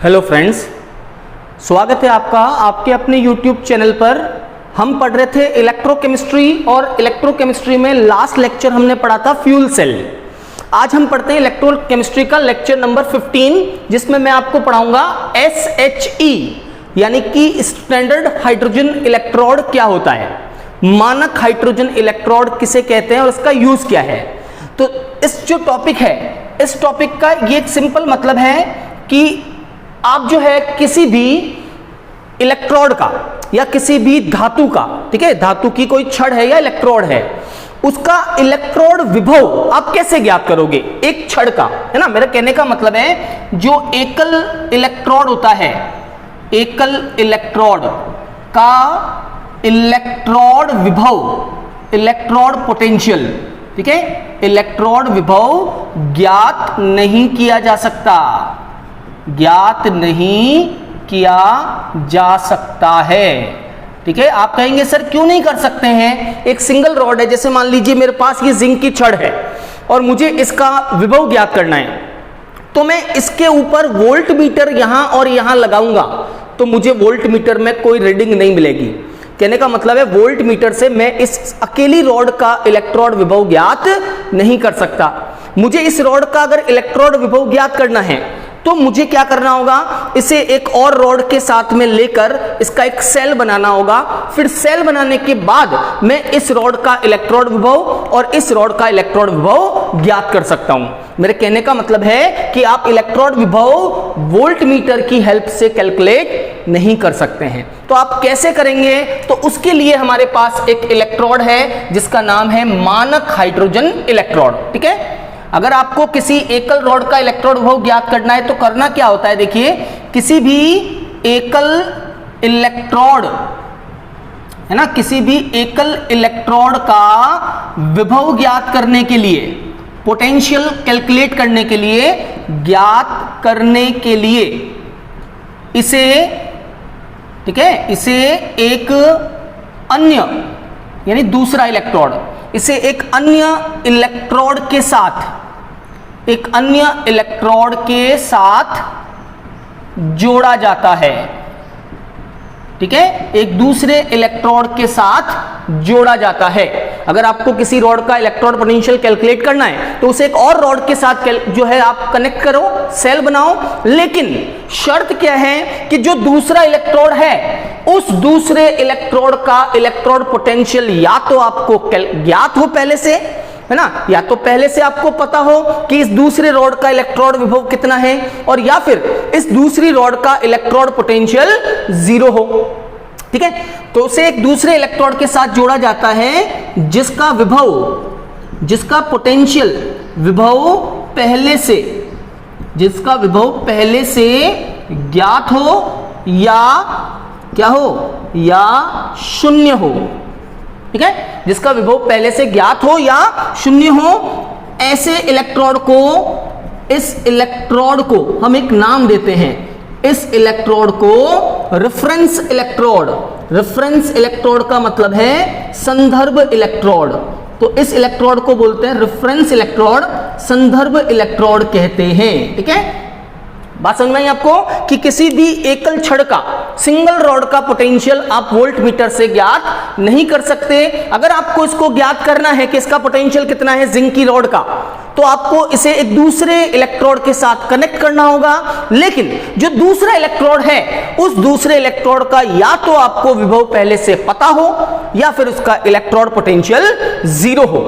Hello friends, स्वागत है आपका आपके अपने YouTube चैनल पर। हम पढ़ रहे थे इलेक्ट्रोकेमिस्ट्री और इलेक्ट्रोकेमिस्ट्री में लास्ट लेक्चर हमने पढ़ा था फ्यूल सेल। आज हम पढ़ते हैं इलेक्ट्रोकेमिस्ट्री का लेक्चर नंबर 15, जिसमें मैं आपको पढ़ाऊंगा SHE यानी कि स्टैंडर्ड हाइड्रोजन इलेक्ट्रोड क्या होता है, मानक हाइड्रोजन इलेक्ट्रोड किसे कहते हैं और उसका यूज क्या है। तो इस जो टॉपिक है, इस टॉपिक का ये एक सिंपल मतलब है कि आप जो है किसी भी इलेक्ट्रोड का या किसी भी धातु का, ठीक है, धातु की कोई छड़ है या इलेक्ट्रोड है, उसका इलेक्ट्रोड विभव आप कैसे ज्ञात करोगे। एक छड़ का, है ना, मेरा कहने का मतलब है जो एकल इलेक्ट्रोड होता है, एकल इलेक्ट्रोड का इलेक्ट्रोड विभव, इलेक्ट्रोड पोटेंशियल, ठीक है, इलेक्ट्रोड विभव ज्ञात नहीं किया जा सकता, ज्ञात नहीं किया जा सकता है। ठीक है, आप कहेंगे सर क्यों नहीं कर सकते हैं। एक सिंगल रॉड है, जैसे मान लीजिए मेरे पास ये जिंक की छड़ है और मुझे इसका विभव ज्ञात करना है, तो मैं इसके ऊपर वोल्ट मीटर यहां और यहां लगाऊंगा तो मुझे वोल्ट मीटर में कोई रीडिंग नहीं मिलेगी। कहने का मतलब है वोल्ट मीटर से मैं इस अकेली रॉड का इलेक्ट्रोड विभव ज्ञात नहीं कर सकता। मुझे इस रॉड का अगर इलेक्ट्रोड विभव ज्ञात करना है तो मुझे क्या करना होगा, इसे एक और रॉड के साथ में लेकर इसका एक सेल बनाना होगा। फिर सेल बनाने के बाद मैं इस रॉड का इलेक्ट्रोड विभव और इस रॉड का इलेक्ट्रोड विभव ज्ञात कर सकता हूं। मेरे कहने का मतलब है कि आप इलेक्ट्रोड विभव वोल्ट मीटर की हेल्प से कैलकुलेट नहीं कर सकते हैं। तो आप कैसे करेंगे, तो उसके लिए हमारे पास एक इलेक्ट्रोड है जिसका नाम है मानक हाइड्रोजन इलेक्ट्रोड। ठीक है, अगर आपको किसी एकल रॉड का इलेक्ट्रोड विभव ज्ञात करना है तो करना क्या होता है, देखिए, किसी भी एकल इलेक्ट्रोड, है ना, किसी भी एकल इलेक्ट्रोड का विभव ज्ञात करने के लिए, पोटेंशियल कैलकुलेट करने के लिए, ज्ञात करने के लिए इसे, ठीक है, इसे एक अन्य यानी दूसरा इलेक्ट्रोड, इसे एक अन्य इलेक्ट्रोड के साथ, एक अन्य इलेक्ट्रोड के साथ जोड़ा जाता है। ठीक है, एक दूसरे इलेक्ट्रोड के साथ जोड़ा जाता है। अगर आपको किसी रॉड का इलेक्ट्रोड पोटेंशियल कैलकुलेट करना है तो उसे एक और रॉड के साथ जो है आप कनेक्ट करो, सेल बनाओ, लेकिन शर्त क्या है कि जो दूसरा इलेक्ट्रोड है उस दूसरे इलेक्ट्रोड का इलेक्ट्रोड पोटेंशियल या तो आपको ज्ञात हो पहले से, है ना, या तो पहले से आपको पता हो कि इस दूसरे रॉड का इलेक्ट्रोड विभव कितना है, और या फिर इस दूसरी रॉड का इलेक्ट्रोड पोटेंशियल 0 हो। ठीक है, तो उसे एक दूसरे इलेक्ट्रोड के साथ जोड़ा जाता है जिसका विभव, जिसका पोटेंशियल विभव पहले से, जिसका विभव पहले से ज्ञात हो या क्या हो, या शून्य हो। ठीक है, जिसका विभव पहले से ज्ञात हो या शून्य हो, ऐसे इलेक्ट्रोड को, इस इलेक्ट्रोड को हम एक नाम देते हैं, इस इलेक्ट्रोड को रेफरेंस इलेक्ट्रोड। रेफरेंस इलेक्ट्रोड का मतलब है संदर्भ इलेक्ट्रोड, तो इस इलेक्ट्रोड को बोलते हैं रेफरेंस इलेक्ट्रोड, संदर्भ इलेक्ट्रोड कहते हैं। ठीक है, बात समझ में आई आपको कि किसी भी एकल छड़ का, सिंगल रॉड का पोटेंशियल आप वोल्ट मीटर से ज्ञात नहीं कर सकते। अगर आपको इसको ज्ञात करना है कि इसका पोटेंशियल कितना है जिंक की रॉड का, तो आपको इसे एक दूसरे इलेक्ट्रोड के साथ कनेक्ट करना होगा, लेकिन जो दूसरा इलेक्ट्रोड है उस दूसरे इलेक्ट्रोड का या तो आपको विभव पहले से पता हो या फिर उसका इलेक्ट्रोड पोटेंशियल 0 हो।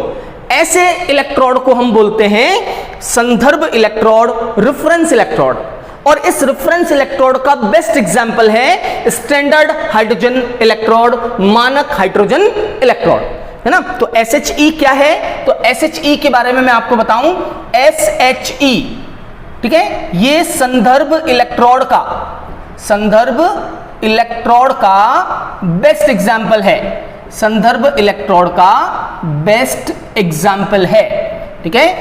ऐसे इलेक्ट्रोड को हम बोलते हैं संदर्भ इलेक्ट्रोड, रेफरेंस इलेक्ट्रोड। और इस रेफरेंस इलेक्ट्रोड का बेस्ट एग्जांपल है स्टैंडर्ड हाइड्रोजन इलेक्ट्रोड, मानक हाइड्रोजन इलेक्ट्रोड, है ना। तो SHE क्या है, तो SHE के बारे में मैं आपको बताऊं। SHE, ठीक है, ये संदर्भ इलेक्ट्रोड का, संदर्भ इलेक्ट्रोड का बेस्ट एग्जांपल है, संदर्भ इलेक्ट्रोड का बेस्ट एग्जांपल है। ठीक है,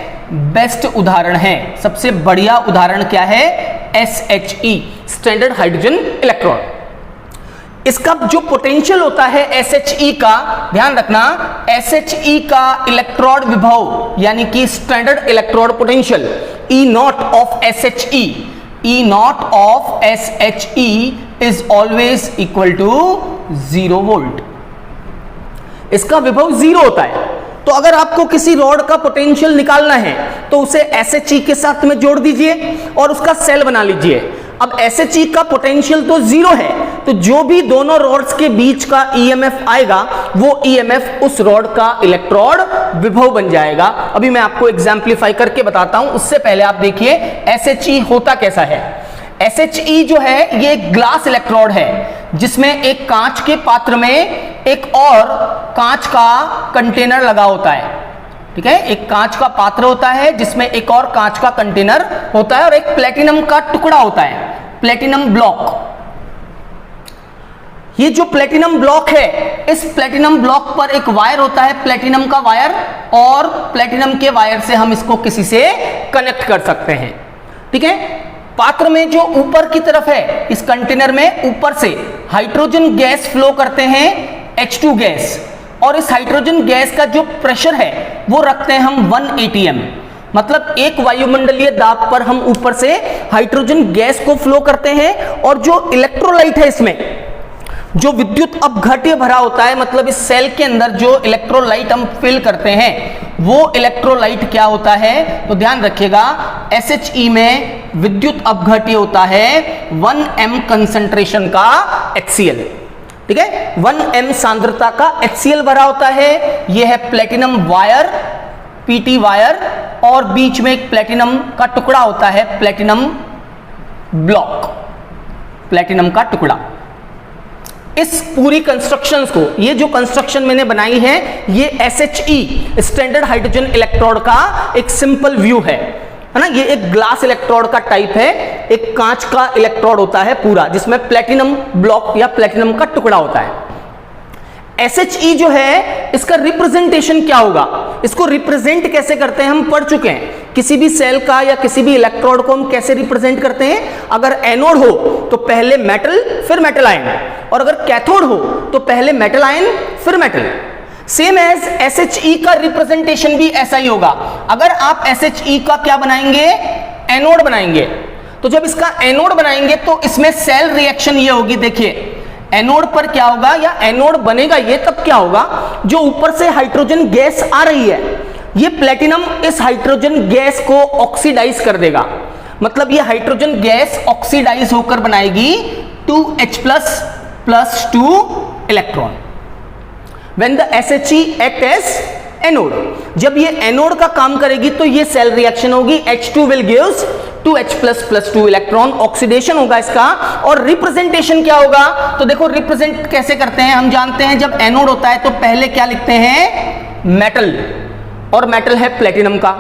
बेस्ट उदाहरण है, सबसे बढ़िया उदाहरण क्या है, SHE, स्टैंडर्ड हाइड्रोजन इलेक्ट्रोड। इसका जो पोटेंशियल होता है SHE का, ध्यान रखना, SHE का इलेक्ट्रोड विभव यानी कि standard electrode potential E0 of SHE E naught of SHE is always equal to 0 volt. इसका विभव 0 होता है। तो अगर आपको किसी रॉड का पोटेंशियल निकालना है तो उसे SHE के साथ में जोड़ दीजिए और उसका सेल बना लीजिए। अब SHE का पोटेंशियल तो 0 है, तो जो भी दोनों रॉड्स के बीच का EMF आएगा वो EMF उस रॉड का इलेक्ट्रोड विभव बन जाएगा। अभी मैं आपको एग्जाम्पलीफाई करके बताता हूं, उससे पहले आप देखिए SHE होता कैसा है। SHE जो है ये एक ग्लास इलेक्ट्रोड है जिसमें एक कांच के पात्र में एक और कांच का कंटेनर लगा होता है। ठीक है, एक कांच का पात्र होता है जिसमें एक और कांच का कंटेनर होता है और एक प्लेटिनम का टुकड़ा होता है, प्लेटिनम ब्लॉक। ये जो प्लेटिनम ब्लॉक है, इस प्लेटिनम ब्लॉक पर एक वायर होता है, प्लेटिनम का वायर, और प्लेटिनम के वायर से हम इसको किसी से कनेक्ट कर सकते हैं। ठीक है, पात्र में जो ऊपर की तरफ है, इस कंटेनर में ऊपर से हाइड्रोजन गैस फ्लो करते हैं, H2 गैस, और इस हाइड्रोजन गैस का जो प्रेशर है वो रखते हैं हम 1 atm। मतलब एक वायुमंडलीय दाब पर हम ऊपर से हाइड्रोजन गैस को फ्लो करते हैं और जो इलेक्ट्रोलाइट है इसमें जो विद्युत अपघट्य भरा होता है, मतलब इस सेल के अंदर जो इलेक्ट्रोलाइट हम फिल करते हैं वो इलेक्ट्रोलाइट क्या होता है, तो ध्यान रखिएगा SHE में विद्युत अपघट्य होता है 1m कंसंट्रेशन का HCl। ठीक है, 1m सांद्रता का HCl भरा होता है। यह है प्लेटिनम वायर, PT वायर, और बीच में एक प्लेटिनम का टुकड़ा होता है, प्लेटिनम ब्लॉक, प्लेटिनम का टुकड़ा। इस पूरी कंस्ट्रक्शंस को, ये जो कंस्ट्रक्शन मैंने बनाई है, ये SHE स्टैंडर्ड हाइड्रोजन इलेक्ट्रोड का एक सिंपल व्यू है ना। ये एक ग्लास इलेक्ट्रोड का टाइप है, एक कांच का इलेक्ट्रोड होता है पूरा, जिसमें प्लेटिनम ब्लॉक या प्लेटिनम का टुकड़ा होता है। SHE जो है इसका रिप्रेजेंटेशन क्या होगा, इसको रिप्रेजेंट कैसे करते हैं हम पढ़ चुके हैं। किसी भी सेल का या किसी भी इलेक्ट्रोड को हम कैसे रिप्रेजेंट करते हैं, अगर एनोड हो तो पहले मेटल फिर मेटल आयन, और अगर कैथोड हो तो पहले मेटल आयन फिर मेटल। सेम एज SHE का रिप्रेजेंटेशन भी ऐसा ही होगा। अगर आप SHE का क्या बनाएंगे, एनोड बनाएंगे, तो जब इसका एनोड बनाएंगे तो इसमें सेल रिएक्शन ये होगी। देखिए एनोड पर क्या होगा, या एनोड बनेगा ये तब क्या होगा, जो ऊपर से हाइड्रोजन गैस आ रही है, ये प्लेटिनम इस हाइड्रोजन गैस को ऑक्सीडाइज कर देगा। मतलब ये हाइड्रोजन गैस ऑक्सीडाइज होकर बनाएगी 2H+ + 2 electron. When the SHE act as anode, जब ये एनोड का काम करेगी तो ये सेल रिएक्शन होगी, H2 will gives 2H+ + 2 electron, oxidation होगा इसका। और रिप्रेजेंटेशन क्या होगा, तो देखो रिप्रेजेंट कैसे करते हैं, हम जानते हैं जब एनोड होता है तो पहले क्या लिखते हैं, मेटल, और मेटल है प्लेटिनम का।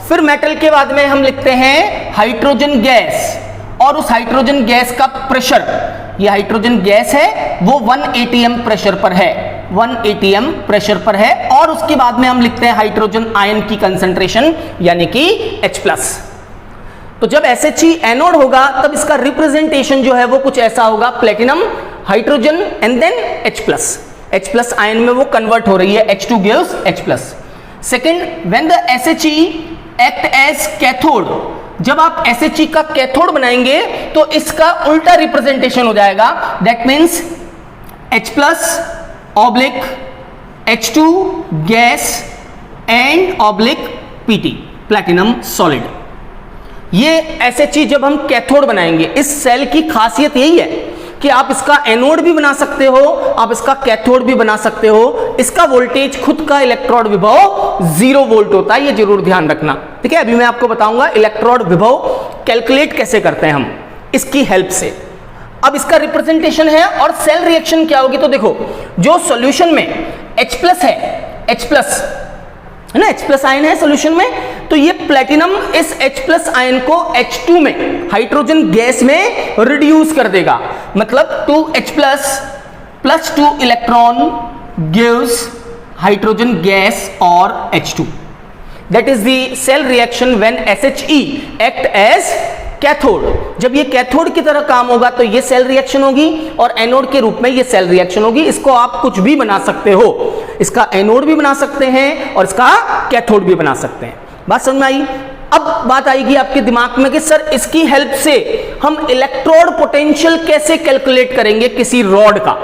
फिर मेटल के बाद में हम लिखते हैं हाइड्रोजन गैस, और उस हाइड्रोजन गैस का प्रेशर, ये हाइड्रोजन गैस है वो 1 atm प्रेशर पर है, 1 atm प्रेशर पर है। और उसके बाद में हम लिखते हैं हाइड्रोजन आयन की कंसंट्रेशन यानी कि H+। तो जब SHE एनोड होगा तब इसका रिप्रेजेंटेशन जो है वो कुछ ऐसा होगा, platinum, hydrogen and then H+ ion में वो कन्वर्ट हो रही है, H2 gives H+। Second, when the SHE act as cathode, जब आप SHE का कैथोड बनाएंगे तो इसका उल्टा रिप्रेजेंटेशन हो जाएगा, that means H+ oblique H2 gas and oblique PT platinum solid. ये SHE जब हम कैथोड बनाएंगे, इस सेल की खासियत यही है कि आप इसका एनोड भी बना सकते हो, आप इसका कैथोड भी बना सकते हो। इसका वोल्टेज खुद का इलेक्ट्रोड विभव 0 वोल्ट होता है, ये जरूर ध्यान रखना। ठीक है, अभी मैं आपको बताऊंगा इलेक्ट्रोड विभव कैलकुलेट कैसे करते हैं हम इसकी हेल्प से। अब इसका रिप्रेजेंटेशन है और सेल रिएक्शन क्या होगी, तो देखो जो सॉल्यूशन में H+ है, H+ है ना, H+ आयन है सॉल्यूशन में, तो ये प्लेटिनम इस H+ आयन को H2 में हाइड्रोजन गैस में रिड्यूस कर देगा। मतलब 2H+ + 2 electron gives hydrogen gas और H2। That is the cell reaction when SHE act as cathode. जब ये कैथोड की तरह काम होगा तो ये सेल रिएक्शन होगी और एनोड के रूप में ये सेल रिएक्शन होगी। इसको आप कुछ भी बना सकते हो, इसका एनोड भी बना सकते हैं और इसका कैथोड भी बना सकते हैं। बात समझ में आई? अब बात आएगी आपके दिमाग में कि सर इसकी हेल्प से हम इलेक्ट्रोड पोटेंशियल कैसे कैलकुलेट करेंगे किसी रॉड का।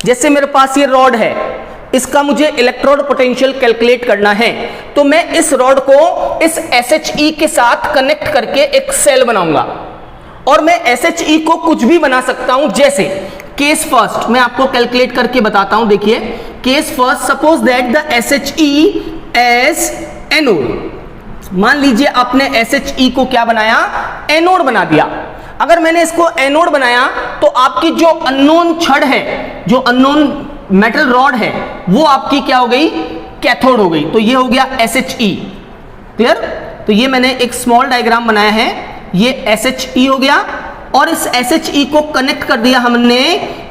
जैसे मेरे पास ये रॉड है, इसका मुझे इलेक्ट्रोड पोटेंशियल कैलकुलेट करना है, तो मैं इस रॉड को इस SHE के साथ कनेक्ट करके एक सेल बनाऊंगा और मैं SHE को कुछ भी बना सकता हूं। जैसे केस फर्स्ट मैं आपको कैलकुलेट करके बताता हूं। देखिए case first, suppose that the SHE as anode. मान लीजिए आपने SHE को क्या बनाया, एनोड बना दिया। अगर मैंने इसको एनोड बनाया तो आपकी जो अननोन छड़ है, जो अननोन मेटल रॉड है, वो आपकी क्या हो गई, कैथोड हो गई। तो ये हो गया SHE। क्लियर? तो ये मैंने एक स्मॉल डायग्राम बनाया है, ये SHE हो गया और इस SHE को कनेक्ट कर दिया हमने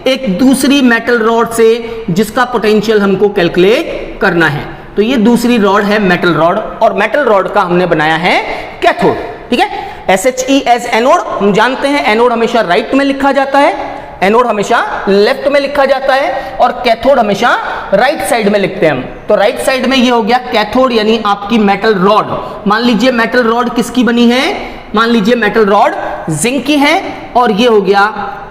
एक दूसरी मेटल रॉड से जिसका पोटेंशियल हमको कैलकुलेट करना है। तो ये दूसरी रॉड है मेटल रॉड और मेटल रॉड का हमने बनाया है कैथोड। ठीक है, SHE एज एनोड। हम जानते हैं एनोड हमेशा राइट में लिखा जाता है, एनोड हमेशा लेफ्ट में लिखा जाता है और कैथोड हमेशा राइट साइड में लिखते हैं हम। तो राइट साइड में ये हो गया कैथोड यानी आपकी मेटल रॉड। मान लीजिए मेटल रॉड किसकी बनी है, मान लीजिए मेटल रॉड जिंक की है और ये हो गया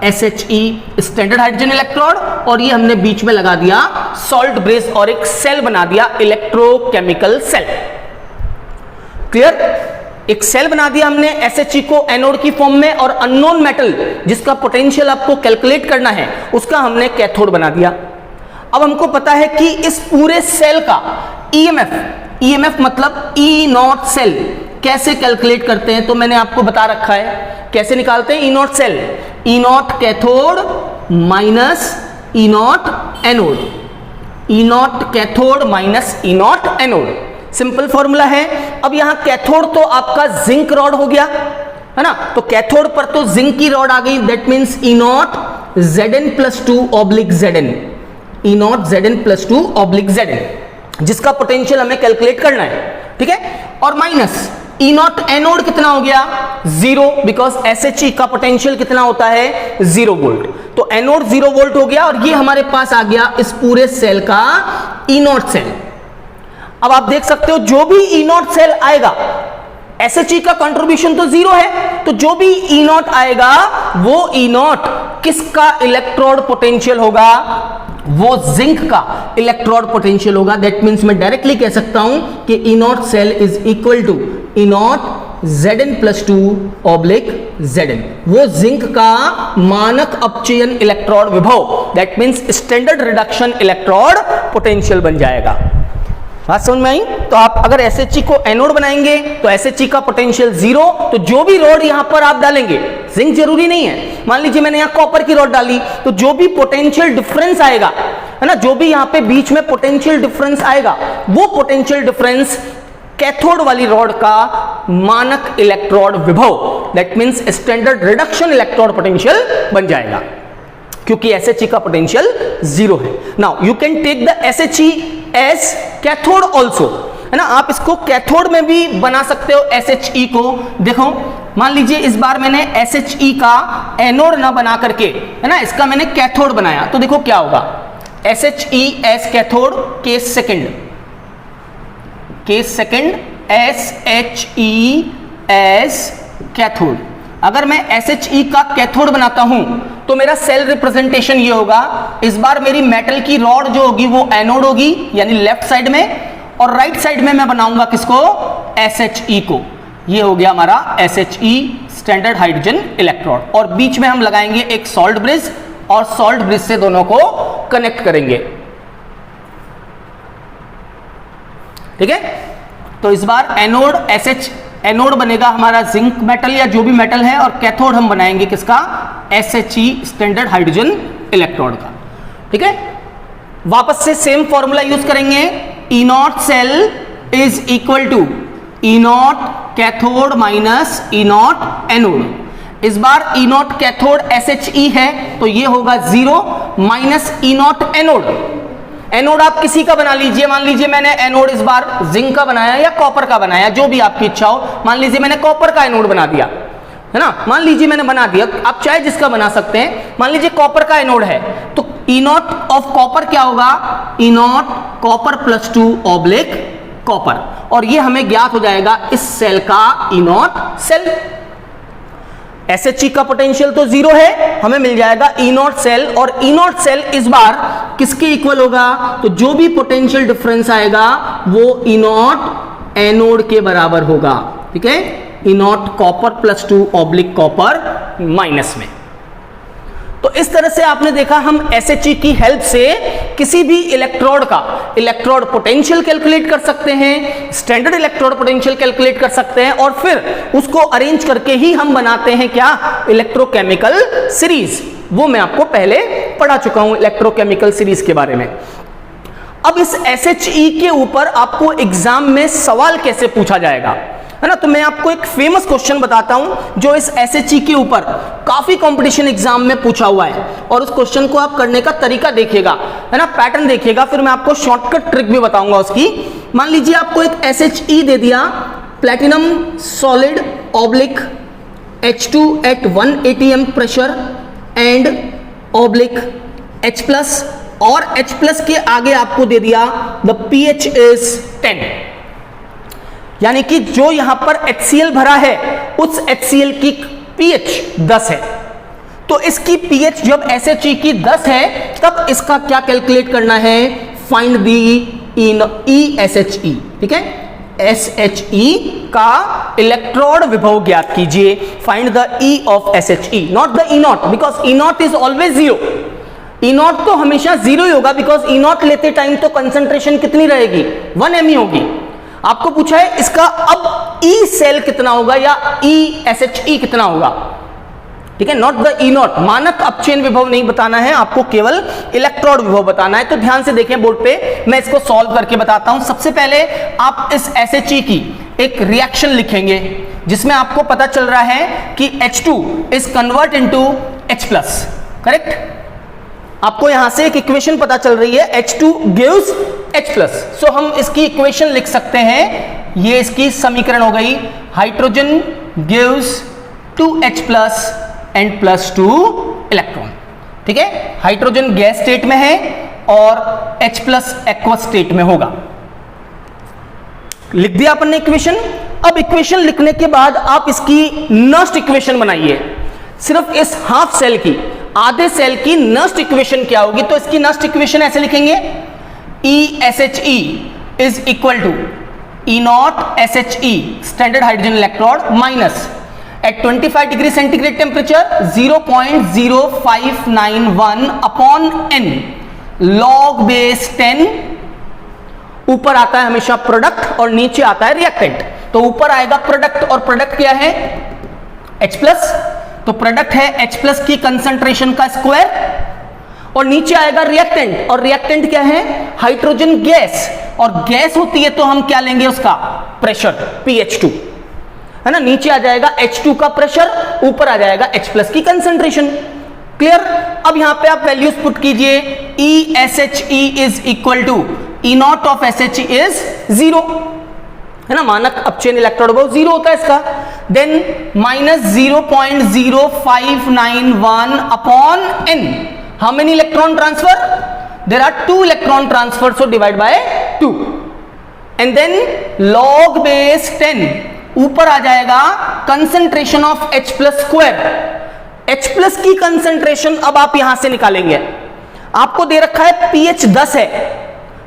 SHE स्टैंडर्ड हाइड्रोजन इलेक्ट्रोड और ये हमने बीच में लगा दिया सॉल्ट ब्रिज और एक सेल बना दिया, इलेक्ट्रोकेमिकल सेल। क्लियर? एक सेल बना दिया हमने SHE को एनोड की फॉर्म में और अननोन मेटल जिसका पोटेंशियल आपको कैलकुलेट करना है उसका हमने कैथोड बना दिया। अब हमको पता है कि इस पूरे सेल का EMF मतलब E नॉट सेल कैसे कैलकुलेट करते हैं, तो मैंने आपको बता रखा है कैसे निकालते हैं। E naught cell, E naught cathode minus E naught anode, E naught cathode minus E naught anode. Simple formula है। अब यहां कैथोड तो आपका जिंक रॉड हो गया है ना, तो कैथोड पर तो जिंक की रॉड आ गई, that means E naught Zn+2 oblique Zn, E naught Zn+2 oblique Zn, जिसका पोटेंशियल हमें कैलकुलेट करना है। ठीक है, और माइनस E नॉट एनोड कितना हो गया, 0, बिकॉज SHE का पोटेंशियल कितना होता है, 0 वोल्ट। तो एनोड 0 वोल्ट हो गया और ये हमारे पास आ गया इस पूरे सेल का E नॉट सेल। अब आप देख सकते हो जो भी E नॉट सेल आएगा, SHE का कंट्रीब्यूशन तो 0 है, तो जो भी E नॉट आएगा वो E नॉट किसका इलेक्ट्रोड पोटेंशियल होगा, वो जिंक का इलेक्ट्रोड पोटेंशियल होगा। दैट मींस मैं डायरेक्टली कह सकता हूं कि E naught cell is equal to E naught Zn+2 oblique Zn, वो जिंक का मानक अपचयन इलेक्ट्रोड विभव, that means standard reduction electrode potential बन जाएगा। बात समझ में आई? तो आप अगर SHE को एनोड बनाएंगे तो SHE का पोटेंशियल 0, तो जो भी रॉड यहां पर आप डालेंगे, जिंक जरूरी नहीं है, मान लीजिए मैंने यहां कॉपर की रॉड डाली, तो जो भी पोटेंशियल डिफरेंस आएगा है ना, जो भी यहां पे बीच में पोटेंशियल डिफरेंस आएगा, वो पोटेंशियल डिफरेंस कैथोड वाली रॉड का मानक इलेक्ट्रोड विभव, that means standard reduction electrode potential बन जाएगा, क्योंकि SHE का पोटेंशियल 0 है। Now you can take the SHE as cathode also, है ना, आप इसको कैथोड में भी बना सकते हो SHE को। देखो मान लीजिए इस बार मैंने SHE का एनोड ना बना करके, है ना, इसका मैंने कैथोड बनाया, तो देखो क्या होगा, SHE as cathode, case second SHE as cathode. अगर मैं SHE का कैथोड बनाता हूं तो मेरा सेल रिप्रेजेंटेशन ये होगा, इस बार मेरी मेटल की रॉड जो होगी वो एनोड होगी यानी लेफ्ट साइड में, और राइट साइड में मैं बनाऊंगा किसको, SHE को। ये हो गया हमारा SHE स्टैंडर्ड हाइड्रोजन इलेक्ट्रोड, और बीच में हम लगाएंगे एक सॉल्ट ब्रिज और सॉल्ट ब्रिज से दोनों को कनेक्ट करेंगे। ठीक है, तो इस बार एनोड बनेगा हमारा जिंक मेटल या जो भी मेटल है, और कैथोड हम बनाएंगे किसका, SHE स्टैंडर्ड हाइड्रोजन इलेक्ट्रोड का। ठीक है, वापस से सेम फॉर्मूला यूज करेंगे, E naught cell is equal to E naught cathode minus E naught anode. इस बार E नॉट कैथोड SHE है तो ये होगा 0 minus E naught anode. Anode आप किसी का बना लीजिए, मान लीजिए मैंने एनोड इस बार जिंक का बनाया या कॉपर का बनाया, जो भी आपकी इच्छा हो। मान लीजिए मैंने कॉपर का एनोड बना दिया, है ना, मान लीजिए मैंने बना दिया, आप चाहे जिसका बना सकते हैं। मान लीजिए कॉपर का एनोड है तो E नॉट ऑफ कॉपर क्या होगा, E not copper +2 oblique copper, और ये हमें ज्ञात हो जाएगा इस सेल का ई नॉट सेल। SHE का पोटेंशियल तो 0 है, हमें मिल जाएगा ई नॉट सेल, और ई नॉट सेल इस बार किसके इक्वल होगा, तो जो भी पोटेंशियल डिफरेंस आएगा वो ई नॉट एनोड के बराबर होगा। ठीक है, E naught copper +2 oblique copper minus में। तो इस तरह से आपने देखा हम SHE की हेल्प से किसी भी इलेक्ट्रोड का इलेक्ट्रोड पोटेंशियल कैलकुलेट कर सकते हैं, स्टैंडर्ड इलेक्ट्रोड पोटेंशियल कैलकुलेट कर सकते हैं, और फिर उसको अरेंज करके ही हम बनाते हैं क्या, इलेक्ट्रोकेमिकल सीरीज। वो मैं आपको पहले पढ़ा चुका हूं इलेक्ट्रोकेमिकल सीरीज के बारे में। अब इस SHE के ऊपर आपको एग्जाम में सवाल कैसे पूछा जाएगा, है ना। तो मैं आपको एक फेमस क्वेश्चन बताता हूं जो इस SHE के ऊपर काफी कंपटीशन एग्जाम में पूछा हुआ है, और उस क्वेश्चन को आप करने का तरीका देखिएगा, है ना, पैटर्न देखिएगा, फिर मैं आपको शॉर्टकट ट्रिक भी बताऊंगा उसकी। मान लीजिए आपको एक SHE दे दिया, platinum solid oblique H2 at 1 atm pressure and oblique H+, और H+ के आगे आपको दे दिया द pH इज 10, यानी कि जो यहां पर HCl भरा है उस HCl की pH 10 है। तो इसकी pH जब SHE की 10 है तब इसका क्या कैलकुलेट करना है, फाइंड दी ESHE। ठीक है, SHE का इलेक्ट्रोड विभव ज्ञात कीजिए, find the E of SHE, not the E not, because E not is always 0। E not तो हमेशा 0 ही होगा, बिकॉज E नॉट लेते टाइम तो कंसंट्रेशन कितनी रहेगी, 1 mE होगी। आपको पूछा है इसका अब E सेल कितना होगा या ESHE कितना होगा। ठीक है, नॉट द E नॉट, मानक अपचयन विभव नहीं बताना है आपको, केवल इलेक्ट्रोड विभव बताना है। तो ध्यान से देखें बोर्ड पे, मैं इसको सॉल्व करके बताता हूं। सबसे पहले आप इस SHE की एक रिएक्शन लिखेंगे जिसमें आपको पता चल रहा है कि H2 is convert into H+, correct. आपको यहां से एक इक्वेशन पता चल रही है, H2 गिव्स H+, सो हम इसकी इक्वेशन लिख सकते हैं, ये इसकी समीकरण हो गई, hydrogen gives 2H+ and +2 electron. ठीक है, हाइड्रोजन गैस स्टेट में है और H+ एक्वस स्टेट में होगा। लिख दिया अपन ने इक्वेशन। अब इक्वेशन लिखने के बाद आप इसकी नस्ट इक्वेशन बनाइए, सिर्फ इस हाफ सेल की, आधे सेल की नस्ट इक्वेशन क्या होगी। तो इसकी नस्ट इक्वेशन ऐसे लिखेंगे, ESHE is equal to E naught SHE standard hydrogen electrode minus at 25 degree centigrade temperature 0.0591 upon n log base 10। ऊपर आता है हमेशा प्रोडक्ट और नीचे आता है रिएक्टेंट। तो ऊपर आएगा प्रोडक्ट, और प्रोडक्ट क्या है, H+, तो प्रोडक्ट है H+ की कंसंट्रेशन का स्क्वायर, और नीचे आएगा रिएक्टेंट, और रिएक्टेंट क्या है, हाइड्रोजन गैस, और गैस होती है तो हम क्या लेंगे उसका प्रेशर pH2, है ना। नीचे आ जाएगा H2 का प्रेशर, ऊपर आ जाएगा H+ की कंसंट्रेशन। क्लियर। अब यहां पे आप वैल्यूज पुट कीजिए, ESHE is equal to E naught of SHE is 0, है ना, मानक अपचयन इलेक्ट्रोड विभव 0 होता है इसका। Then minus 0.0591 upon n, how many electron transfer, there are 2 electron transfer, so divide by 2, and then log base 10, ऊपर आ जाएगा concentration of H+ square. H+ की कंसंट्रेशन अब आप यहां से निकालेंगे, आपको दे रखा है pH 10 है,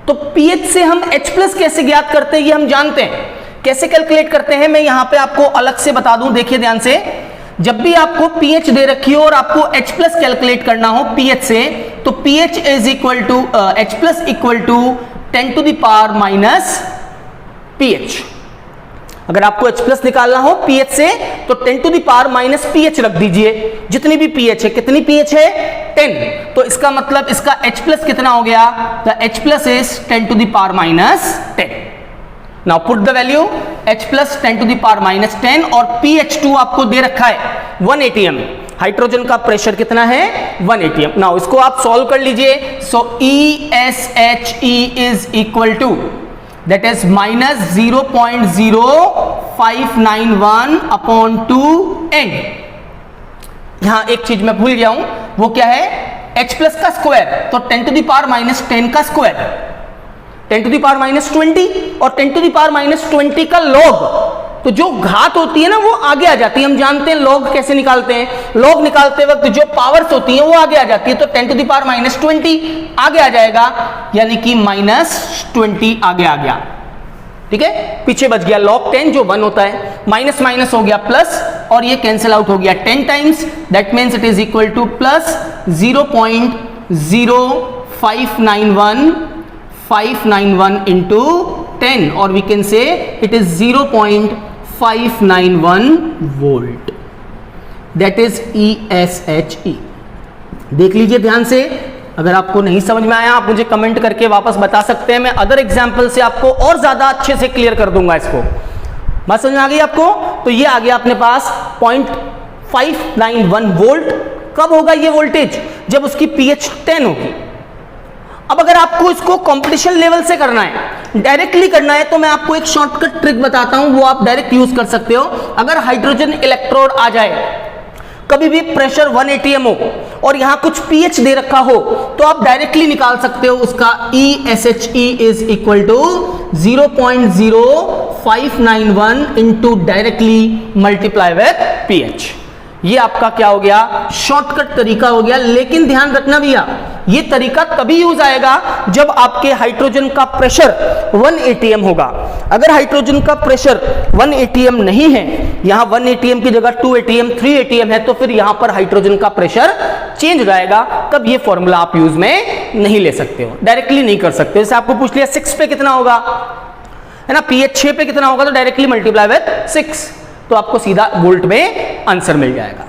तो pH से हम H+ कैसे ज्ञात करते हैं ये हम जानते हैं, कैसे कैलकुलेट करते हैं मैं यहां पे आपको अलग से बता दूं। देखिए ध्यान से, जब भी आपको pH दे रखी हो और आपको H+ कैलकुलेट करना हो pH से, तो pH is equal to H+ equal to 10 to the power minus pH। अगर आपको H+ निकालना हो pH से तो 10 to the power minus pH रख दीजिए, जितनी भी pH है। कितनी pH है, 10, तो इसका मतलब इसका H+ कितना हो गया, the H+ is 10 to the power minus 10। Now put the value, H+ 10 to the power minus 10, और pH2 आपको दे रखा है 1 atm, हाइड्रोजन का प्रेशर कितना है 1 atm। नाउ इसको आप सॉल्व कर लीजिए, so ESHE is equal to that is minus 0.0591 upon 2n। यहां एक चीज मैं भूल गया हूं, वो क्या है, H+ का स्क्वायर, तो 10 टू द पावर माइनस 10 का स्क्वायर, 10 टू द पावर -20 और 10 टू द पावर -20 का लॉग, तो जो घात होती है ना वो आगे आ जाती है। हम जानते हैं लॉग कैसे निकालते हैं, लॉग निकालते वक्त जो पावर्स होती हैं वो आगे आ जाती है, तो 10 टू द पावर -20 आगे आ जाएगा, यानी कि -20 आगे आ गया। ठीक है, पीछे बच गया log 10 जो 1 होता है, माइनस माइनस हो गया प्लस, और ये कैंसिल आउट हो गया 10 times, that means it is equal to plus 0.591 into 10, और we can say it is 0.591 volt, that is ESHE। देख लीजिए ध्यान से, अगर आपको नहीं समझ में आया आप मुझे कमेंट करके वापस बता सकते हैं, मैं अदर एग्जाम्पल से आपको और ज्यादा अच्छे से क्लियर कर दूंगा इसको। बात समझ में आ गई आपको? तो ये आ गया अपने पास 0.591 वोल्ट। कब होगा ये वोल्टेज? जब उसकी pH 10 होगी। अब अगर आपको इसको कंपटीशन लेवल से करना है, डायरेक्टली करना है, तो मैं आपको एक शॉर्टकट ट्रिक बताता हूं, वो आप डायरेक्ट यूज कर सकते हो। अगर हाइड्रोजन इलेक्ट्रोड आ जाए, कभी भी प्रेशर 1 atm हो और यहां कुछ pH दे रखा हो, तो आप डायरेक्टली निकाल सकते हो उसका ESHE is equal to 0.0591 into directly multiply with pH। ये आपका क्या हो गया? शॉर्टकट तरीका हो गया। लेकिन ध्यान रखना भैया, ये तरीका तभी यूज आएगा जब आपके हाइड्रोजन का प्रेशर 1 atm होगा। अगर हाइड्रोजन का प्रेशर 1 atm नहीं है, यहां 1 atm की जगह 2 atm 3 atm है, तो फिर यहां पर हाइड्रोजन का प्रेशर चेंज हो जाएगा। तब ये फॉर्मूला आप यूज में नहीं ले सकते हो, डायरेक्टली नहीं कर सकते। जैसे आपको पूछ लिया 6 पे कितना होगा, है ना, pH 6 पे कितना होगा, तो डायरेक्टली मल्टीप्लाई विथ 6, तो आपको सीधा वोल्ट में आंसर मिल जाएगा।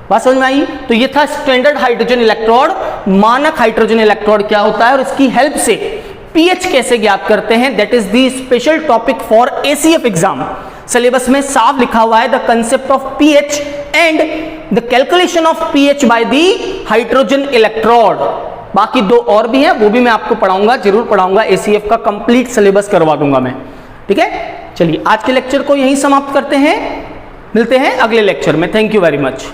बात समझ में आई? तो ये था स्टैंडर्ड हाइड्रोजन इलेक्ट्रोड। मानक हाइड्रोजन इलेक्ट्रोड क्या होता है और इसकी हेल्प से pH कैसे ज्ञात करते हैं, that is the special topic for ACF exam. Syllabus में साफ लिखा हुआ है, the concept of pH and the calculation of pH by the hydrogen electrode. बाकी 2 और भी हैं, वो भी मैं आपको पढ़ाऊंगा, जरूर पढ़ाऊंगा। ACF का कंप्लीट सिलेबस करवा दूंगा मैं। ठीक है, चलिए आज के लेक्चर को यहीं समाप्त करते हैं, मिलते हैं अगले लेक्चर में। Thank you very much.